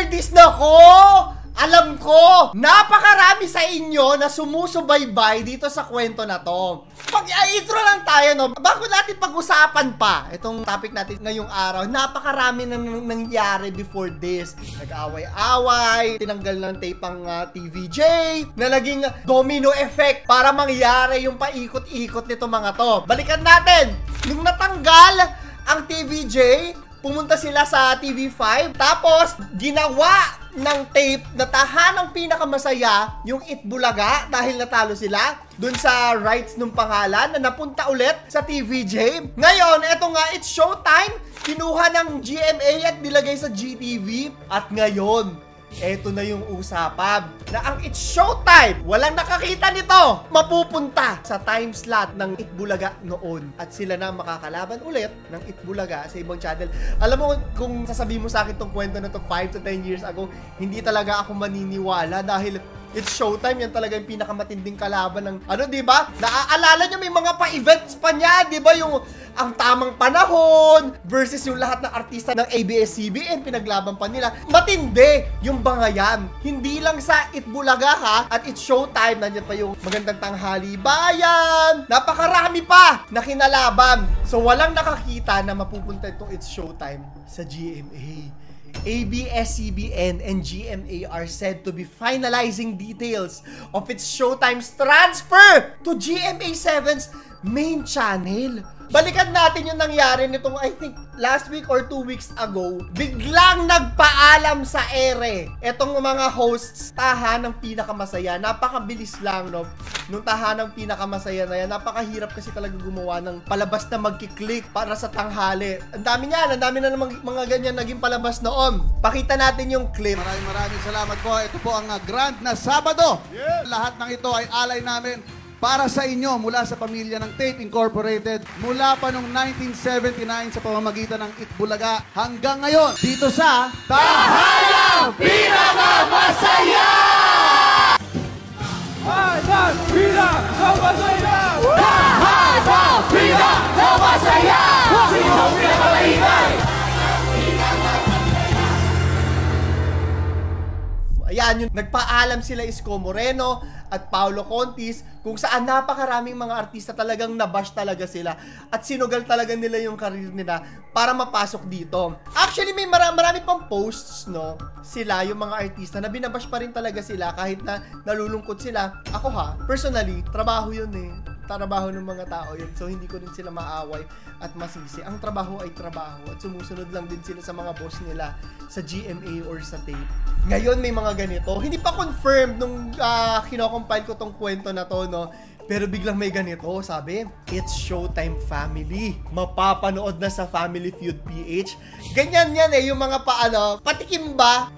this na ko! Alam ko, napakarami sa inyo na sumusubaybay dito sa kwento na to. Intro lang tayo, no? Bago natin pag-usapan pa itong topic natin ngayong araw, napakarami na nangyari before this. Nag-away-away, tinanggal ng tape ang TVJ, na naging domino effect para mangyari yung paikot-ikot nito mga to. Balikan natin, nung natanggal ang TVJ, pumunta sila sa TV5, tapos ginawa ng tape na tahanang pinakamasaya yung Itbulaga dahil natalo sila dun sa rights ng pangalan na napunta ulit sa TVJ. Ngayon, eto nga, it's showtime. Kinuha ng GMA at nilagay sa GTV. At ngayon, eto na yung usapan na ang It's Showtime, walang nakakita nito, mapupunta sa time slot ng Itbulaga noon. At sila na makakalaban ulit ng Itbulaga sa ibang channel. Alam mo, kung sasabihin mo sa akin tong kwento na to 5 to 10 years ago, hindi talaga ako maniniwala dahil It's Showtime, yan talaga yung pinakamatinding kalaban ng di ba? Naaalala nyo, may mga pa-events pa niya, di ba? Yung ang tamang panahon versus yung lahat ng artista ng ABS-CBN, pinaglaban pa nila. Matindi yung bangayan. Hindi lang sa Itbulaga ha, at It's Showtime, nandiyan pa yung Magandang Tanghali Bayan. Napakarami pa na kinalaban. So walang nakakita na mapupunta itong It's Showtime sa GMA. ABS-CBN and GMA are said to be finalizing details of its Showtime's transfer to GMA7's main channel. Balikan natin yung nangyari nitong, I think, last week or 2 weeks ago. Biglang nagpaalam sa ere etong mga hosts, tahanang pinakamasaya. Napakabilis lang, no? Nung tahanang pinakamasaya na yan, napakahirap kasi talaga gumawa ng palabas na magkiklik para sa tanghali. Ang dami niyan, ang dami na ng mga ganyan naging palabas noon. Pakita natin yung clip. Maraming salamat po. Ito po ang Grand na Sabado. Yeah. Lahat ng ito ay alay namin para sa inyo mula sa pamilya ng Tape Incorporated. Mula pa noong 1979 sa pamamagitan ng Itbulaga hanggang ngayon dito sa Tahanang Pinakamasaya! Tahanang Pinakamasaya! Tahanang Pinakamasaya! Sino pinakamaingay? Ayan, yung nagpaalam sila Isko Moreno at Paolo Contis kung saan napakaraming mga artista talagang nabash talaga sila at sinugal talaga nila yung career nila para mapasok dito. Actually, may marami pang posts, no? Sila, yung mga artista na binabash pa rin talaga sila kahit na nalulungkot sila. Ako personally, trabaho yun eh. Trabaho ng mga tao yun. So, hindi ko rin sila maaway at masisi. Ang trabaho ay trabaho at sumusunod lang din sila sa mga boss nila sa GMA or sa tape. Ngayon, may mga ganito. Hindi pa confirmed nung kinocompile ko tong kwento na to, no? Pero biglang may ganito, sabi, It's Showtime Family. Mapapanood na sa Family Feud PH. Ganyan yan eh, yung mga patikim ba,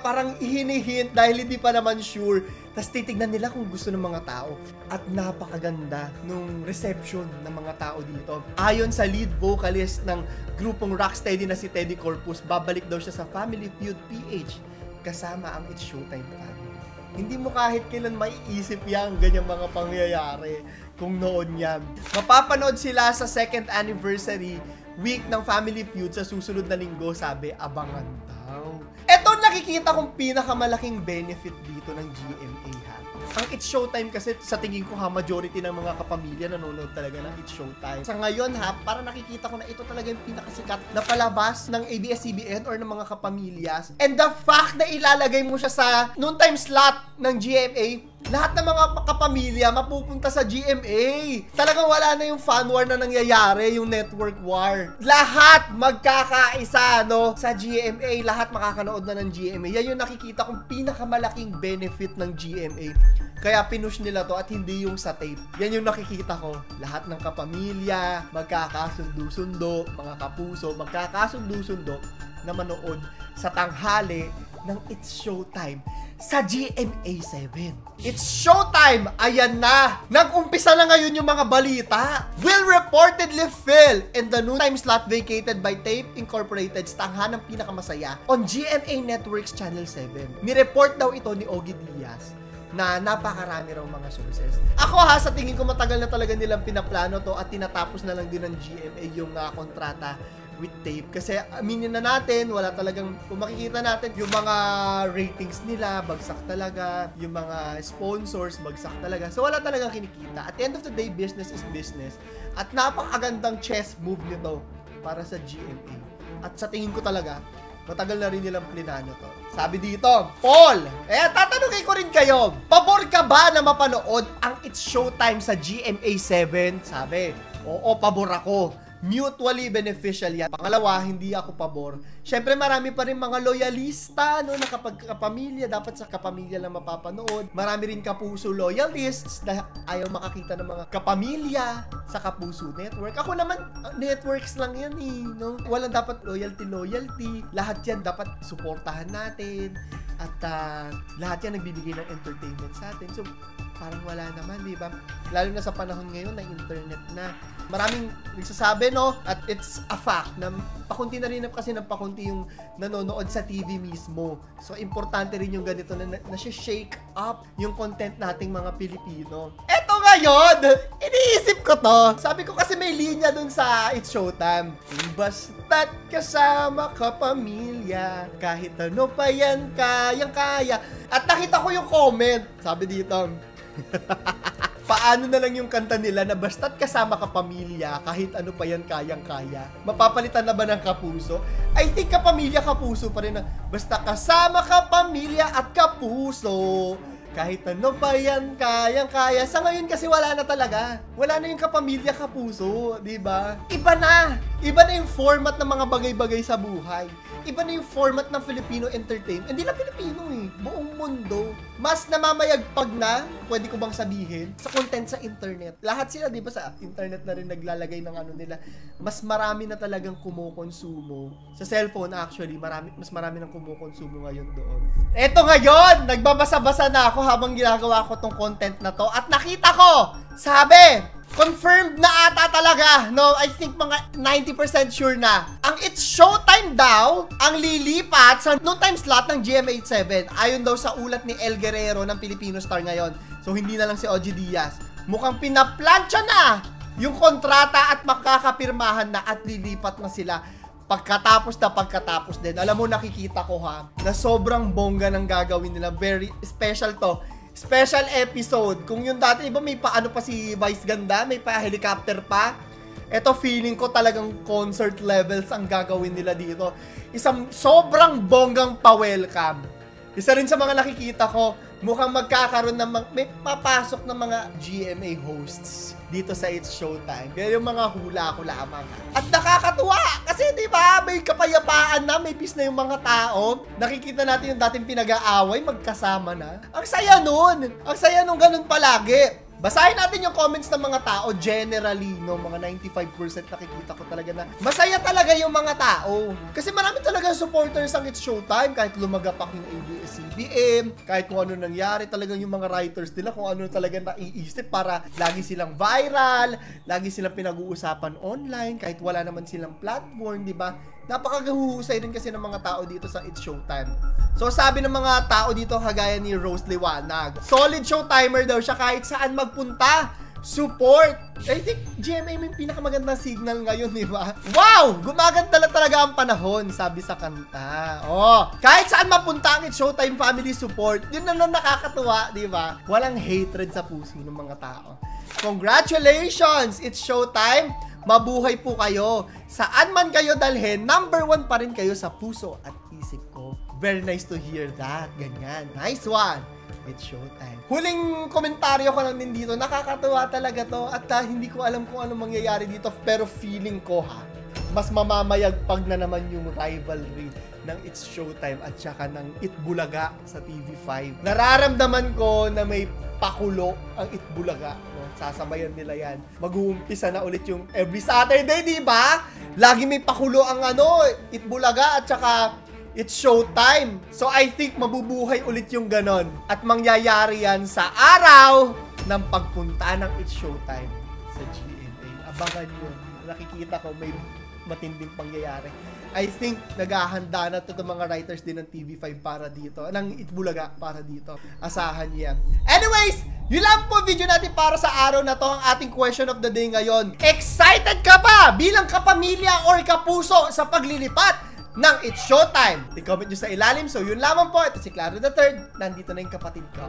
parang hinihint dahil hindi pa naman sure. Tapos titignan nila kung gusto ng mga tao. At napakaganda nung reception ng mga tao dito. Ayon sa lead vocalist ng grupong Rocksteady na si Teddy Corpus, babalik daw siya sa Family Feud PH kasama ang It's Showtime Family. Hindi mo kahit kailan maiisip yan, ganyang mga pangyayari kung noon yan. Mapapanood sila sa 2nd anniversary week ng Family Feud sa susunod na linggo, sabi, abangan daw. Eto nakikita kong pinakamalaking benefit dito ng GMA ha. Ang It's Showtime kasi sa tingin ko majority ng mga kapamilya nanonood talaga ng It's Showtime. Sa ngayon para nakikita ko na ito talaga yung pinakasikat na palabas ng ABS-CBN or ng mga kapamilyas. And the fact na ilalagay mo siya sa noontime slot ng GMA, lahat ng mga kapamilya mapupunta sa GMA. Talagang wala na yung fan war na nangyayari, yung network war. Lahat magkakaisa, no? Sa GMA, lahat makakanood na ng GMA. Yan yung nakikita kong pinakamalaking benefit ng GMA. Kaya pinush nila to at hindi yung sa tape. Yan yung nakikita ko. Lahat ng kapamilya, magkakasundo-sundo, mga kapuso, magkakasundo-sundo na manood sa tanghali ng It's Showtime sa GMA7. It's Showtime! Ayan na! Nag-umpisa na ngayon yung mga balita. Will reportedly fill in the noontime slot vacated by Tape Incorporated's Tanghanang Pinakamasaya on GMA Networks Channel 7. Nireport daw ito ni Ogie Diaz na napakarami raw mga sources. Ako sa tingin ko matagal na talaga nilang pinaplano to at tinatapos na lang din ng GMA yung kontrata with tape. Kasi aminin na natin, wala talagang, kung makikita natin, yung mga ratings nila, bagsak talaga. Yung mga sponsors, bagsak talaga. So wala talagang kinikita. At the end of the day, business is business. At napakagandang chess move nito para sa GMA. At sa tingin ko talaga, matagal na rin nilang plinano to. Sabi dito, Paul, tatanungin ko rin kayo, pabor ka ba na mapanood ang It's Showtime sa GMA 7? Sabi, oo, pabor ako. Mutually beneficial yan. Pangalawa, hindi ako pabor. Syempre, marami pa rin mga loyalista, no, na kapag kapamilya, dapat sa kapamilya lang mapapanood. Marami rin kapuso loyalists na ayaw makakita ng mga kapamilya sa Kapuso Network. Ako naman, networks lang yan no? Walang dapat loyalty. Lahat yan dapat suportahan natin. At lahat yan nagbibigay ng entertainment sa atin. So, parang wala naman, di ba? Lalo na sa panahon ngayon na internet na. Maraming nagsasabi, no? At it's a fact na pakunti na rin kasi ng pakunti yung nanonood sa TV mismo. So, importante rin yung ganito na shake up yung content nating mga Pilipino. Eto ngayon, iniisip ko to. Sabi ko kasi may linya dun sa It's Showtime. Basta't kasama ka pamilya, kahit ano pa yan, kayang-kaya. At nakita ko yung comment. Sabi dito, paano na lang yung kanta nila na basta't kasama ka pamilya, kahit ano pa yan kayang-kaya? Mapapalitan na ba ng kapuso? I think kapamilya, kapuso pa rin. Basta kasama ka pamilya at kapuso, kahit ano pa yan kayang-kaya. Sa ngayon kasi wala na talaga. Wala na yung kapamilya, kapuso, di ba? Iba na! Iba na yung format ng mga bagay-bagay sa buhay. Iba na yung format ng Filipino entertainment. Hindi lang Filipino buong mundo. Mas namamayagpag na, pwede ko bang sabihin, sa content sa internet. Lahat sila, di ba, sa internet na rin naglalagay ng ano nila. Mas marami na talagang kumukonsumo. Sa cellphone, actually, mas marami nang kumukonsumo ngayon doon. Eto ngayon, nagbabasa-basa na ako habang ginagawa ko tong content na to. At nakita ko, sabi, confirmed na ata talaga, no? I think mga 90% sure na. Ang It's Showtime daw, ang lilipat sa noon time slot ng GMA7. Ayon daw sa ulat ni El Guerrero ng Filipino Star ngayon. So, hindi na lang si OG Diaz. Mukhang pinaplansya na yung kontrata at makakapirmahan na at lilipat na sila pagkatapos din. Alam mo, nakikita ko na sobrang bongga ng gagawin nila. Very special to. Special episode. Kung yung dati, iba may paano pa si Vice Ganda, may pa helicopter pa. Ito, feeling ko talagang concert levels ang gagawin nila dito. Isang sobrang bonggang pa-welcome. Isa rin sa mga nakikita ko, mukhang magkakaroon ng may papasok ng mga GMA hosts dito sa It's Showtime. Kaya yung mga hula ko lamang. At nakakatuwa! Kasi di ba may kapayapaan na, may peace na yung mga tao. Nakikita natin yung dating pinag-aaway, magkasama na. Ang saya nun! Ang saya nung ganun palagi. Basahin natin yung comments ng mga tao. Generally, no, mga 95% nakikita ko talaga na masaya talaga yung mga tao. Kasi marami talaga supporters ang It's Showtime. Kahit lumagapak yung ABS-CBN, kahit kung ano nangyari, talagang yung mga writers nila, kung ano talaga naiisip para lagi silang viral, lagi silang pinag-uusapan online, kahit wala naman silang platform, di ba? Napakahuhusay din kasi ng mga tao dito sa It's Showtime. So, sabi ng mga tao dito, kagaya ni Rose Liwanag, solid showtimer daw siya kahit saan magpunta. Support! I think GMA may pinakamagandang signal ngayon, di ba? Wow! Gumaganda na talaga ang panahon, sabi sa kanta. Oh, kahit saan mapunta ang It's Showtime family support, yun na nakakatuwa, di ba? Walang hatred sa puso ng mga tao. Congratulations! It's Showtime! Mabuhay po kayo. Saan man kayo dalhin, number 1 pa rin kayo sa puso at isip ko. Very nice to hear that. Ganyan. Nice one. It's Showtime. Huling komentaryo ko lang din dito. Nakakatuwa talaga to. At hindi ko alam kung ano mangyayari dito. Pero feeling ko mas mamamayagpag na naman yung rivalry ng It's Showtime at saka ng Itbulaga sa TV5. Nararamdaman ko na may pakulo ang Itbulaga. No? Sasabayan nila yan. Mag-uumpisa na ulit yung every Saturday, di ba? Lagi may pakulo ang Itbulaga at saka It's Showtime. So I think mabubuhay ulit yung ganon. At mangyayari yan sa araw ng pagpunta ng It's Showtime sa GMA. Abangan nyo. Nakikita ko may matinding pangyayari. I think naghahanda na to mga writers din ng TV5 para dito, ng Itbulaga para dito. Asahan yan. Anyways, yun lang po video natin para sa araw na to, ang ating question of the day ngayon. Excited ka ba bilang kapamilya or kapuso sa paglilipat ng It's Showtime? I-comment nyo sa ilalim. So yun lamang po. Ito si Claro the Third. Nandito na yung kapatid ko.